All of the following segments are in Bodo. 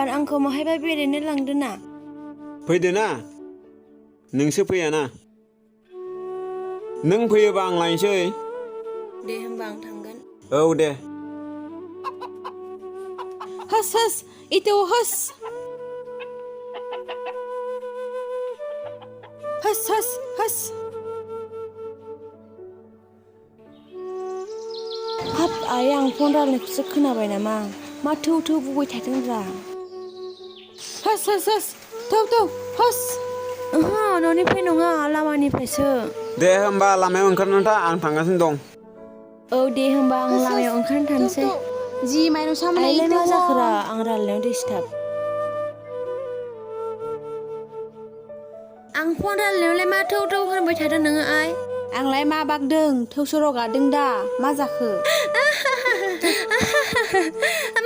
एबार आंखौ माहायबा बेरायनो लांदो ना फैदो ना नोंसो फैया ना नों फैयोबा आं लायनोसै दे होमबा आं थांगोन औ दे हस हस itu hos hos hos hos हाब आइ आं फन रायलायनायखौसो खोनाबाय नामा मा थौ थौ बुंबाय थादोंब्रा हस हस हस थौ थौ हस ओहो न'निफ्राय नङा लामानिफ्रायसो दे होमबा लामायाव ओंखारना था आं थांगासिनो दं औ दे होमबा आं लामायाव ओंखारनो थांसै जी माइनाव सामने आइलाय मा इतो जाखोरा आं रायलायनायाव डिस्टार्ब आं फन रायलायनायावलाय मा थौ थौ होनबाय थादों नोङो आइ आंलाय मा बागदों थौ सर' गादों दा मा जाखो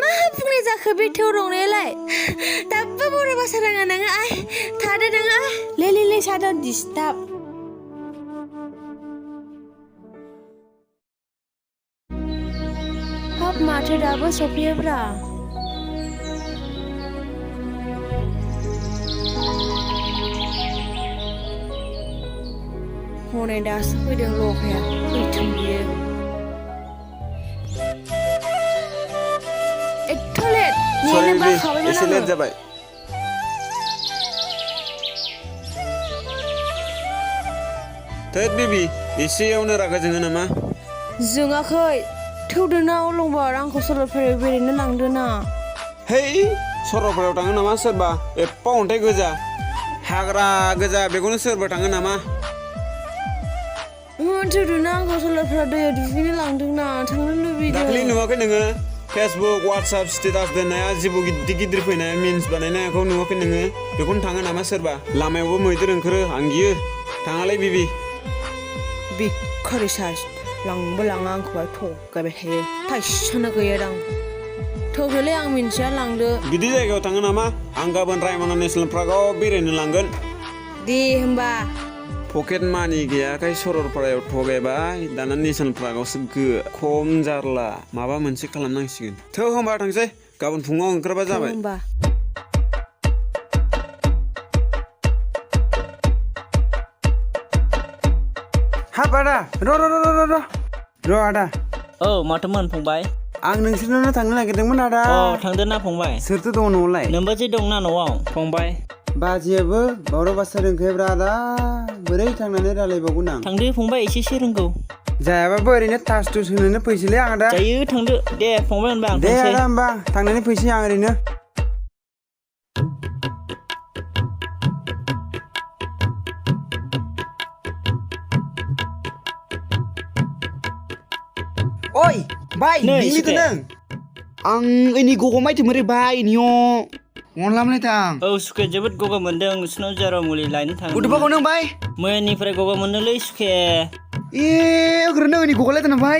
मा बुंनाय जाखो बे थौ रंनायालाय दाबो बर' भाषा रोङा नोङो आइ थादो नोङो ले सादो डिस्टार्ब हाब माथो दाबो सफैयोब्रा हनै दासो फैदों लखाया फैथों बियो एथ' लेट सरि नेनो बेबि बाखाबायमोन एसे लेट आङो जाबाय थोद बेबि एसेयावनो रागा जोङो नामा जोङाखै थौदोना अलंबार आंखौ सरलपारायाव बेरायनो लांदो ना है सरलपारायाव थाङो नामा सोरबा एफा अन्थाइ गोजा हाग्रा गोजा बेखौनो सोरबा थाङो नामा थौदोना आंखौ सरलपारा दैयाव दुगैनो लांदों ना थांनो लुबैदों दाखालि नुवाखै नोङो फेसबुक वाट्सएप स्टेटास दोननाया जिबौ गिदिर गिदिर फैनाय मिन्स बानायनायखौ नुवाखै नोङो बेखौनो थाङो नामा सोरबा लामायावबो मैदेर ओंखारो आं गियो थाङालै बिबि बिखारि साइस लांबो लाङा आंखौहाय थगायबाय थायो थाइसेनो गैयादां थौदोलै आं मिन्थिया लांदो बिदि जायगायाव थाङो नामा आं गाबोन रायमना नेसनेल पार्कआव बेरायनो लांगोन दे होमबा पकेट मानि गैयाखाय सरलपारायाव थगायबाय दाना नेसनेल पार्कआवसो खम जारला माबा मोनसे खालामनांसिगोन थौ होमबा थांसै गाबोन फुङाव ओंखारबा जाबाय होमबा हाब आदा र' आदा औ माथोमोन फंबाय आं नोंसोरनावनो थांनो नागिरदोंमोन आदा थांदो ना फंबाय सोरथो दङ न'आवलाय नोमबाजै दंना न'आव फंबाय बाजियाबो बर' भाषा रोंखायोब्रा आदा बोरै थांनानै रायलायबावगोन आं थांदो फंबाय एसेसो रोंगौ जायाबाबो ओरैनो टास टुस होनोनो फैसैलै आं आदा जायो थांदो दे फंबाय होनबा आं दे थांसै आदा होमबा थांनानै फैसै आं ओरैनो ओइ बाय नै बिनिखौ सुखे। नों आं ओइनि गगो माइथोमोरै बाय नियो अनलामलाय थां औ सुखे जोबोद गगा मोनदों नोंसिनाव जार मुलि लायनो थांदों गथ'फोरखौ नों बाय मैयानिफ्राय गगा मोनदोंलै सुखे ए ओरैनो ओइनि गगलाय थां बाय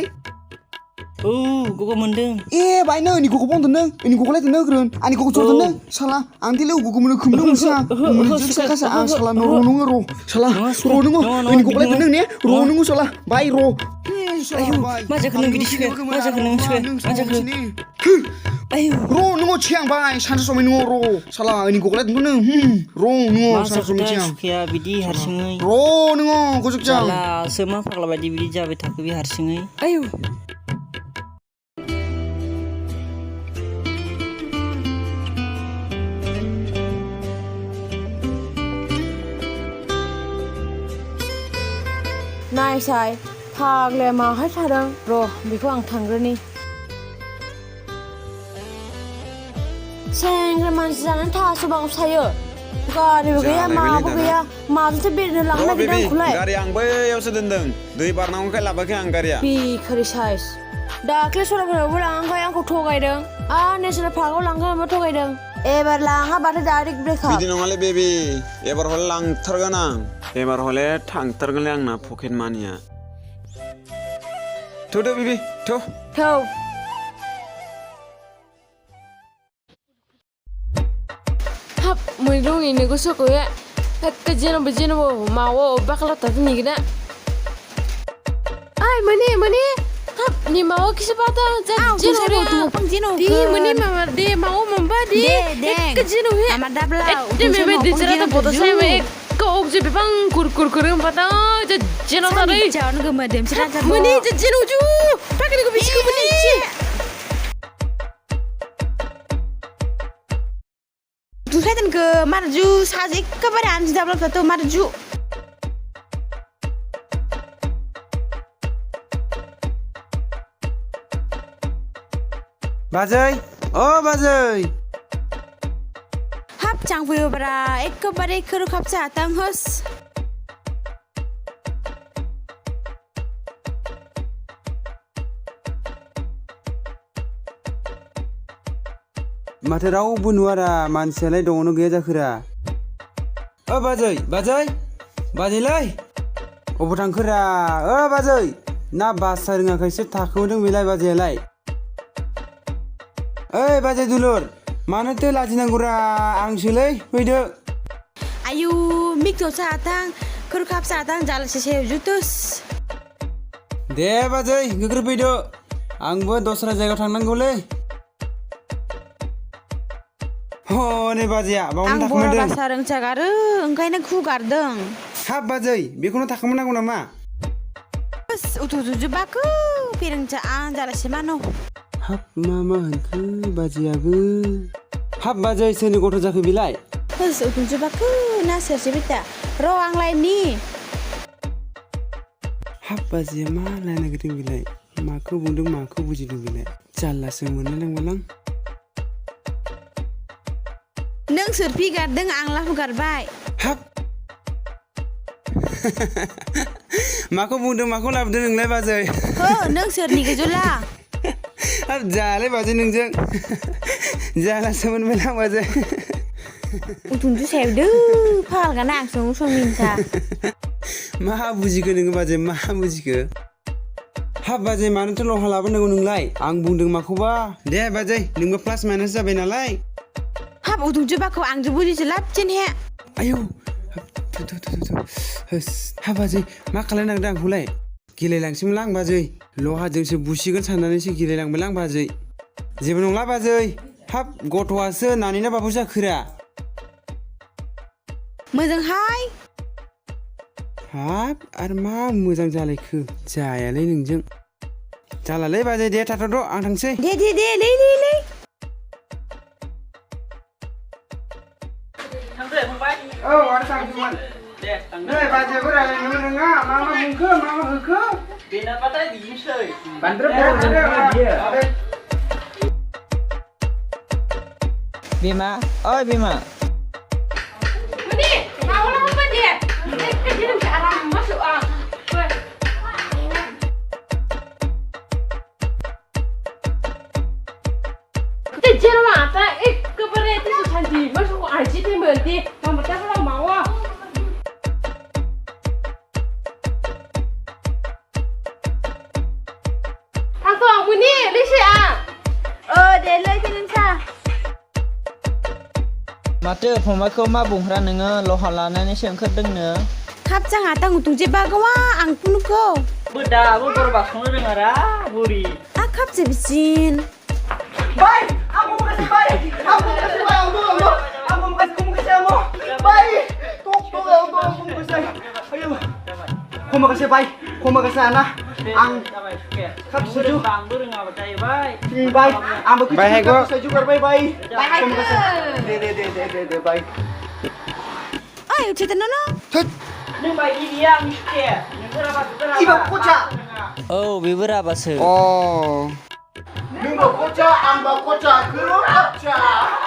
औ गगा मोनदों ए बाय नो ओइनि गगो बंदों नों ओइनि गगलाय थां ओग्रोन आंनि गगो जरदों नों साला आं दिले गगो मोनो खोमनो मोनसा मुलि जोंसा खासा आं साला न' र' नङो र' साला र' नङो ओइनि गगलाय थां ने र' नङो साला बाय र' मा जाखो नों बिदि सुखे मा जाखो नों सुखे मा जाखो आयु र' नङो थियां बाय सानसे समाय नङो र' साला ओइनि गगलाय थां नों र' नङो मा सानसे समाय जाखोथाय थियां सुखेया बिदि हारसिङै र' नङो गजोगजां जाला सोमा फाग्ला बायदि बिदि जाबाय थाखो बे हारसिङै आयु नायसाय फाग्लाया माहाय थादों र' बेखौ आं थांग्रोनि सेंग्रा मानसि जानानै थास'बावसो थायो गारिबो गैया जालायबायलै माबो दाना। गैया माजोंसो बेरायनो लांनो र' नागिरदों बेबि आंखौलाय गारि आं बैयावसो दोनदों दै बारनांगौखाय लाबोआखै आं गारिया बिखारि साइस दाख्लै सरलपारायावबो लाङाखै आंखौ थगायदों नेसनेल पार्कआव लांगोन होनबा थगायदों एबार लाङाबाथाय डाइरेक्ट ब्रेकआप बिदि नङालै बेबि एबार हले लांथारगोन आं एबार हले थांथारगोनलै आंना पकेट मानिया थौदो बेबि थौ थौ हाब मैगं हैनो गोसो गैया एखे जेन'बा मावो bakal tak ni gina ay mani Ni mau kisah patah. Jino Jino Di meni mama di mau mamba di. Ke jino he. Amar dabla. Di mebe di cerita foto saya me. Kau je bepang kur patah. Jino tadi. Jangan gemadem cerita. Meni jino ju. Pakai ni bisku meni. Tu saya ke marju saja kepada anjing dabla tu marju. बाजै ओ बाजै Hap cangfuyo bara ekabare kuru kapsa atang hos. माथो रावबो नुवारा मानसियालाय दङनो गैया जाखोरा ओ बाजै बाजैलै अबाव थांखोरा ओ बाजै ना बासा रोङाखैसो थाखोदों बेलाय बाजैयालाय ओइ बाजै दुलुर मानोथो लाजिनांगौरा आंसोलै फैदो Ayu mikto sa atang kuru kapsa atang jalan sesew jutus. दे बाजै गोख्रै फैदो आंबो दस्रा जायगायाव थांनांगौलै हनै बाजैया बावनो Ang bora थाखोमादों basa reng cagaru engkainya ku gardeng. हाब बाजै बेखौनो थाखोमानांगौ नामा Bas utu baku pireng ca ang jalan semano. हाब मा होनखो बाजैयाबो हाब बाजै सोरनि गथ' जाखो बेलाय Bas utu baku nasir sebita. Ro ang lain ni. हाब बाजैया मा लायनो नागिरदों बेलाय माखौ बुंदों माखौ बुजिदों बेलाय जारलासो मोनलायलांबायलां Neng serpi gardeng ang lahu garbai. हाब माखौ बुंदों माखौ लाबोदों नोंलाय बाजै Ho neng serni gejula. हाब जालाय बाजै नोंजों जालासो मोनबायलां बाजै Utunju sevdu pal kan ang sung minta. मा बुजिखो नोङो बाजै मा बुजिखो हाब बाजै मानोथो लहा लाबोनांगौ नोंलाय आं बुंदों माखौबा दे बाजै नोंबो प्लास माइनास जाबाय नालाय Hap utunju baku ang jebuji jelap cen he. आयौ हाब बाजै मा खालायनांदों आंखौलाय गेलेलांसैमोनलां आं बाजै लहाजोंसो बुसिगोन साननानैसो गेलेलांबायलां बाजै जेबो नंला बाजै हाब गथ'आसो नानिना बाबु जाखोरा Mejeng hai. हाब आरो मा मोजां जालायखो जायालै नोंजों जालालै बाजै दे थाथ'द' आं थांसै De le. थांदो फंबाय औ आरो थांसैमोन दे थांदो नै बाजैबो रायलायनोबो रोङा मा बुंखो मा होखो बेनाबाथाय बिदिनोसै बांद्राय बर'जों बियो बिमा ओइ बिमा Meni mau lah apa dia? Ke jino cara masuk ah. Jino mata kepada itu sandi masuk aji tu berarti mama tak pernah mau ah. Tangkong meni lisi ah. De le pireng ca. माथो फंबायखौ मा बुंहरा नोङो लहा लानानैसो ओंखारदोंनो Hap cang atang utunju bagawa ang punuko. दाबो बर' बासंनो रोङारा बुरि Ah kap jebicin. Bay, aku mau kasih bay. Aku mau kasih bay, aku mau kasih kamu. Bay, tok, aku mau kasih. Ayo, aku mau kasih bay, aku mau kasih anak. Ang kap setuju. बांबो रोङाबाथाय बाय Bay, ang begitu Bay, Hego. setuju bay bay. Aku mau kasih. De bay. Ayo cerita nono. नों बायदि गैया आं सुखे नोंसोरा Ibu kucak. औ बेबो राबासो अ Nunggu kucak, ang kucak, kerap kucak.